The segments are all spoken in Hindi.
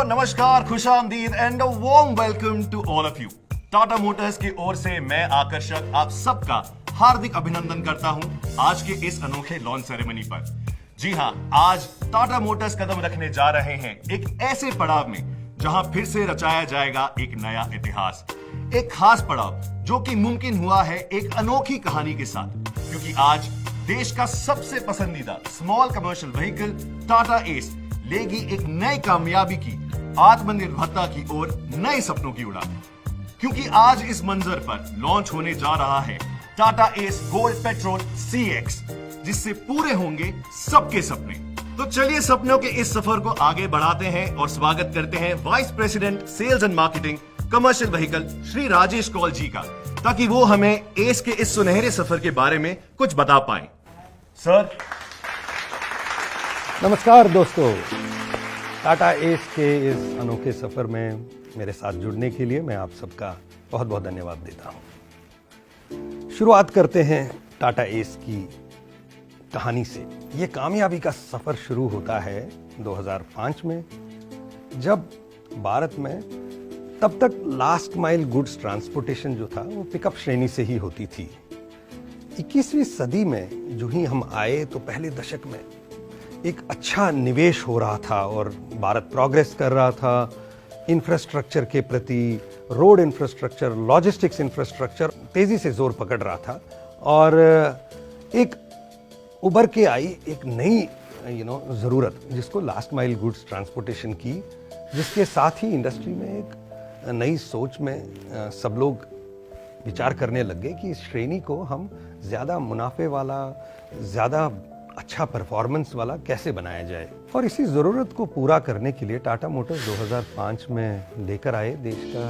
नमस्कार, खुशामदीद and a warm welcome to all of you. Tata Motors की ओर से मैं आकर्षक आप सबका हार्दिक अभिनंदन करता हूं आज के इस अनोखे लॉन्च सेरेमनी पर। जी हां, आज टाटा मोटर्स कदम रखने जा रहे हैं एक ऐसे पड़ाव में जहां फिर से रचाया जाएगा एक नया इतिहास, एक खास पड़ाव जो कि मुमकिन हुआ है एक अनोखी कहानी के साथ, क्योंकि आज देश का सबसे पसंदीदा small commercial vehicle Tata S लेगी एक नई कामयाबी की, आत्मनिर्भरता की ओर नए सपनों की उड़ान। क्योंकि आज इस मंजर पर लॉन्च होने जा रहा है Tata S gold petrol CX, जिससे पूरे होंगे सबके सपने। तो चलिए सपनों के इस सफर को आगे बढ़ाते हैं और स्वागत करते हैं vice president sales and marketing commercial vehicle Shri Rajesh Kaul ji का, ताकि वो हमें एस के इस सुनहरे सफर के बारे में कुछ बता पाए। सर। नमस्कार दोस्तों, टाटा एस के इस अनोखे सफर में मेरे साथ जुड़ने के लिए मैं आप सबका बहुत बहुत धन्यवाद देता हूं। शुरुआत करते हैं टाटा एस की कहानी से। ये कामयाबी का सफर शुरू होता है 2005 में, जब भारत में तब तक लास्ट माइल गुड्स ट्रांसपोर्टेशन जो था वो पिकअप श्रेणी से ही होती थी। 21वीं सदी में जो ही हम आए तो पहले दशक में एक अच्छा निवेश हो रहा था और भारत प्रोग्रेस कर रहा था इंफ्रास्ट्रक्चर के प्रति। रोड इंफ्रास्ट्रक्चर, लॉजिस्टिक्स इंफ्रास्ट्रक्चर तेजी से जोर पकड़ रहा था और एक उभर के आई एक नई ज़रूरत, जिसको लास्ट माइल गुड्स ट्रांसपोर्टेशन की, जिसके साथ ही इंडस्ट्री में एक नई सोच में सब लोग विचार करने लग गए कि इस श्रेणी को हम ज़्यादा मुनाफे वाला, ज़्यादा अच्छा परफॉर्मेंस वाला कैसे बनाया जाए। और इसी ज़रूरत को पूरा करने के लिए टाटा मोटर्स 2005 में लेकर आए देश का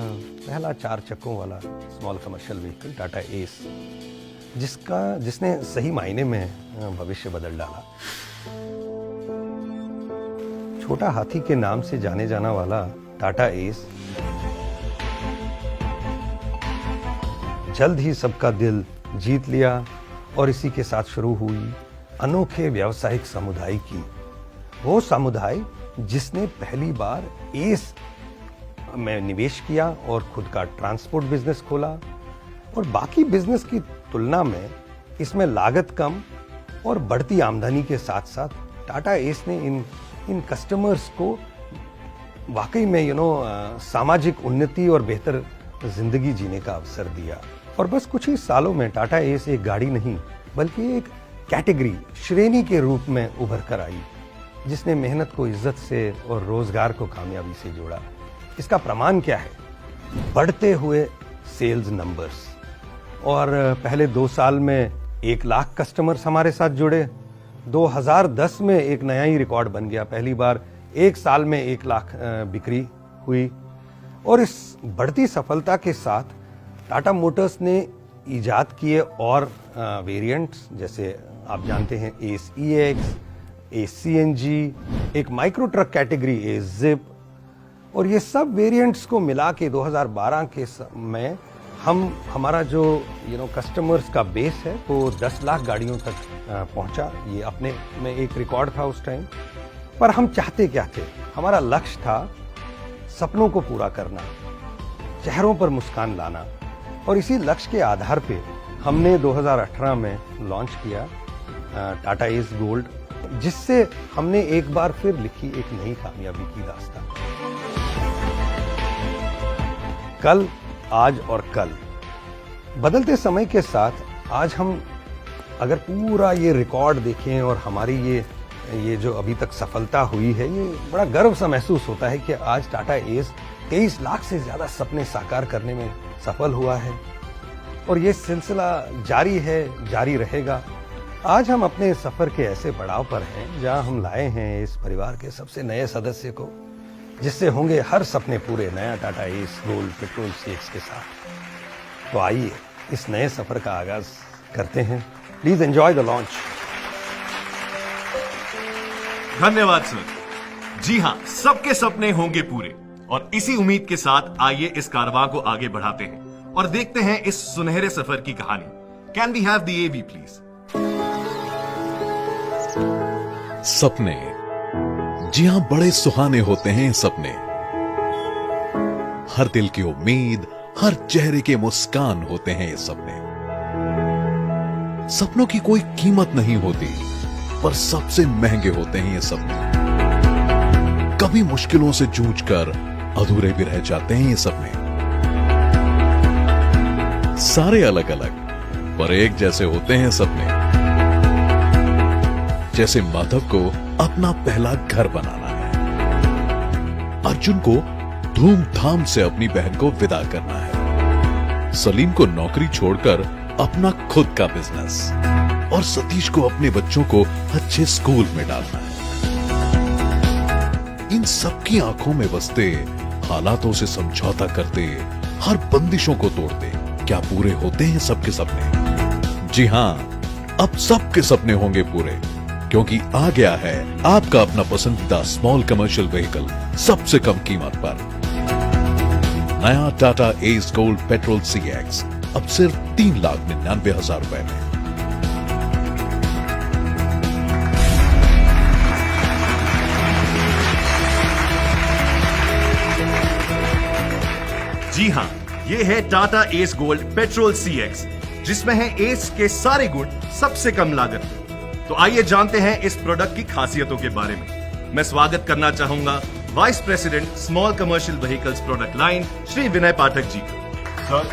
पहला 4 चक्कों वाला small commercial vehicle Tata S, जिसने सही मायने में भविष्य बदल डाला। छोटा हाथी के नाम से जाने जाना वाला टाटा एस जल्द ही सबका दिल जीत लिया और इसी के साथ शुरू हुई अनोखे व्यावसायिक समुदाय की। वो समुदाय जिसने पहली बार एस में निवेश किया और खुद का ट्रांसपोर्ट बिजनेस खोला, और बाकी बिजनेस की तुलना में इसमें लागत कम और बढ़ती आमदनी के साथ साथ टाटा एस ने इन कस्टमर्स को वाकई में सामाजिक उन्नति और बेहतर जिंदगी जीने का अवसर दिया। और बस कुछ ही सालों में टाटा एस एक गाड़ी नहीं बल्कि एक कैटेगरी, श्रेणी के रूप में उभर कर आई, जिसने मेहनत को इज्जत से और रोजगार को कामयाबी से जोड़ा। इसका प्रमाण क्या है? बढ़ते हुए सेल्स नंबर्स। और पहले 2 साल में 1 लाख कस्टमर्स हमारे साथ जुड़े। 2010 में एक नया ही रिकॉर्ड बन गया, पहली बार 1 साल में 1 लाख बिक्री हुई। और इस बढ़ती सफलता के साथ टाटा मोटर्स ने इजाद किए और वेरिएंट्स, जैसे आप जानते हैं एस EX, एस CNG, एक micro truck category S zip, और ये सब वेरिएंट्स को मिला के 2012 के में हमारा जो कस्टमर्स का बेस है वो 10 लाख गाड़ियों तक पहुंचा। ये अपने में एक रिकॉर्ड था उस टाइम। पर हम चाहते क्या थे? हमारा लक्ष्य था सपनों को पूरा करना, चेहरों पर मुस्कान लाना, और इसी लक्ष्य के आधार पे हमने 2018 में लॉन्च किया टाटा एस गोल्ड, जिससे हमने एक बार फिर लिखी एक नई कामयाबी की दास्तान। कल, आज और कल, बदलते समय के साथ आज हम अगर पूरा ये रिकॉर्ड देखें और हमारी ये जो अभी तक सफलता हुई है, ये बड़ा गर्व सा महसूस होता है कि आज टाटा एस 23 लाख से ज्यादा सपने साकार करने में सफल हुआ है, और ये सिलसिला जारी है, जारी रहेगा। आज हम अपने सफर के ऐसे पड़ाव पर हैं जहां हम लाए हैं इस परिवार के सबसे नए सदस्य को, जिससे होंगे हर सपने पूरे, नया Tata S gold petrol CX के साथ। तो आइए इस नए सफर का आगाज करते हैं। Please enjoy the launch. धन्यवाद सर। जी हां, सबके सपने होंगे पूरे, और इसी उम्मीद के साथ आइए इस कारवां को आगे बढ़ाते हैं और देखते हैं इस सुनहरे सफर की कहानी। Can we have the AV please? सपने, जी हां, बड़े सुहाने होते हैं सपने। हर दिल की उम्मीद, हर चेहरे के मुस्कान होते हैं ये सपने। सपनों की कोई कीमत नहीं होती, पर सबसे महंगे होते हैं ये सपने। कभी मुश्किलों से जूझकर अधूरे भी रह जाते हैं ये सपने। सारे अलग अलग पर एक जैसे होते हैं सपने। जैसे माधव को अपना पहला घर बनाना है, अर्जुन को धूमधाम से अपनी बहन को विदा करना है, सलीम को नौकरी छोड़कर अपना खुद का बिजनेस, और सतीश को अपने बच्चों को अच्छे स्कूल में डालना है। इन सबकी आंखों में बसते, हालातों से समझौता करते, हर बंदिशों को तोड़ते, क्या पूरे होते हैं सबके सपने? जी हां, अब सबके सपने होंगे पूरे, क्योंकि आ गया है आपका अपना पसंदीदा स्मॉल कमर्शियल व्हीकल सबसे कम कीमत पर। नया Tata S gold petrol CX अब सिर्फ 3,99,000 रुपए में। जी हां, ये है Tata S gold petrol CX, जिसमें है एस के सारे गुण सबसे कम लागत में। तो आइए जानते हैं इस प्रोडक्ट की खासियतों के बारे में। मैं स्वागत करना चाहूंगा vice president small commercial vehicles product line Shri Vinay Pathak ji को। सर,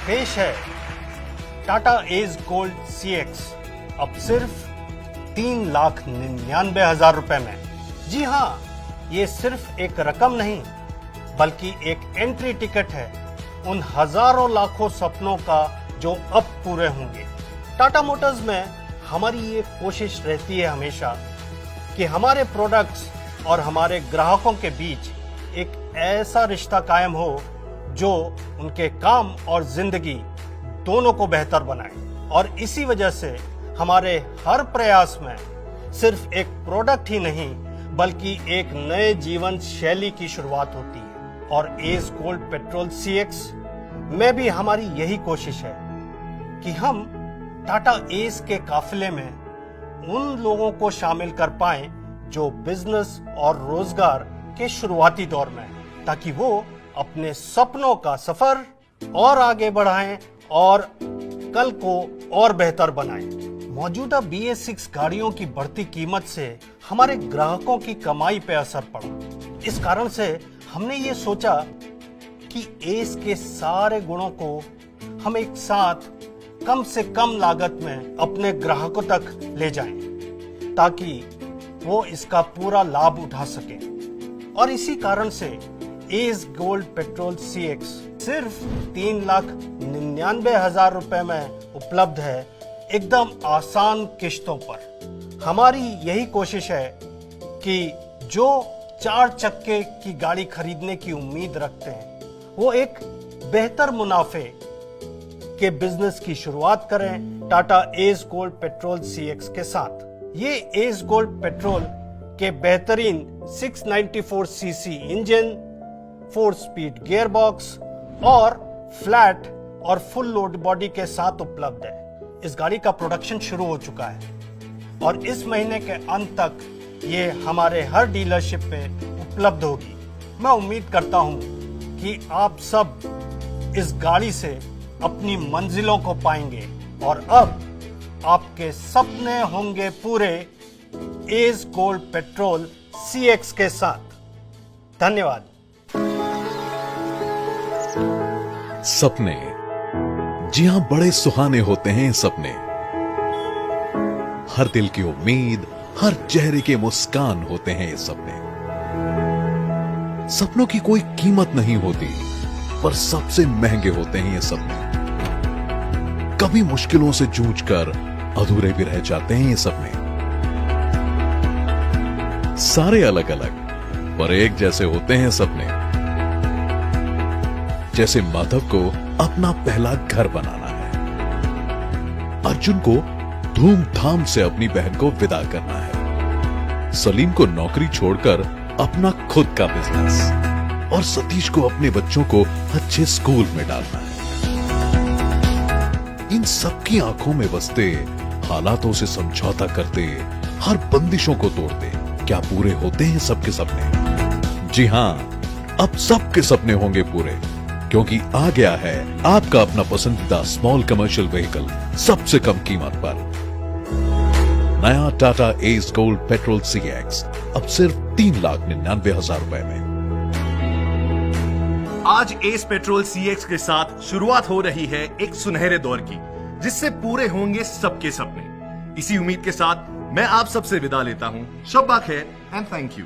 पेश है टाटा एस गोल्ड CX अब सिर्फ 3,99,000 रुपए में। जी हां, ये सिर्फ एक रकम नहीं, बल्कि एक एंट्री टिकट है उन हजारों लाखों सपनों का जो अब पूरे होंगे। टाटा मोटर्स में हमारी ये कोशिश रहती है हमेशा कि हमारे प्रोडक्ट्स और हमारे ग्राहकों के बीच एक ऐसा रिश्ता कायम हो जो उनके काम और जिंदगी दोनों को बेहतर बनाए। और इसी वजह से हमारे हर प्रयास में सिर्फ एक प्रोडक्ट ही नहीं, बल्कि एक नए जीवन शैली की शुरुआत होती है। और एस गोल्ड पेट्रोल CX में भी हमारी यही कोशिश है कि हम टाटा एस के काफिले में उन लोगों को शामिल कर पाएं जो बिजनेस और रोजगार के शुरुआती दौर में हैं, ताकि वो अपने सपनों का सफर और आगे बढ़ाएं और कल को और बेहतर बनाएं। मौजूदा BS6 गाड़ियों की बढ़ती कीमत से हमारे ग्राहकों की कमाई पे असर पड़ा। इस कारण से हमने ये सोचा कि एस के सारे गुणों को हम एक साथ कम से कम लागत में अपने ग्राहकों तक ले जाएं, ताकि वो इसका पूरा लाभ उठा सके। और इसी कारण से एस गोल्ड पेट्रोल CX सिर्फ 3,99,000 रुपए में उपलब्ध है, एकदम आसान किश्तों पर। हमारी यही कोशिश है कि जो 4 चक्के की गाड़ी खरीदने की उम्मीद रखते हैं, वो एक बेहतर मुनाफे के बिजनेस की शुरुआत करें Tata S gold petrol CX के साथ। ये एस गोल्ड पेट्रोल के बेहतरीन 694cc engine, 4 speed gear box और फ्लैट और फुल लोड बॉडी के साथ उपलब्ध है। इस गाड़ी का प्रोडक्शन शुरू हो चुका है और इस महीने के अंत तक ये हमारे हर डीलरशिप पे उपलब्ध होगी। मैं उम्मीद करता हूं कि आप सब इस गाड़ी से अपनी मंजिलों को पाएंगे और अब आपके सपने होंगे पूरे एस गोल्ड पेट्रोल CX के साथ। धन्यवाद। सपने, जी हां, बड़े सुहाने होते हैं सपने। हर दिल की उम्मीद, हर चेहरे के मुस्कान होते हैं ये सपने। सपनों की कोई कीमत नहीं होती, पर सबसे महंगे होते हैं ये सपने। कभी मुश्किलों से जूझकर अधूरे भी रह जाते हैं ये सपने। सारे अलग अलग पर एक जैसे होते हैं सपने। जैसे माधव को अपना पहला घर बनाना है, अर्जुन को धूमधाम से अपनी बहन को विदा करना है, सलीम को नौकरी छोड़कर अपना खुद का बिजनेस, और सतीश को अपने बच्चों को अच्छे स्कूल में डालना है। इन सबकी आंखों में बसते, हालातों से समझौता करते, हर बंदिशों को तोड़ते, क्या पूरे होते हैं सबके सपने? जी हां, अब सबके सपने होंगे पूरे, क्योंकि आ गया है आपका अपना पसंदीदा स्मॉल कमर्शियल व्हीकल सबसे कम कीमत पर। नया Tata S gold petrol CX अब सिर्फ 3,99,000 रुपए में। आज एस पेट्रोल CX के साथ शुरुआत हो रही है एक सुनहरे दौर की, जिससे पूरे होंगे सबके सपने। इसी उम्मीद के साथ मैं आप सबसे विदा लेता हूं। शब्बा खैर एंड थैंक यू।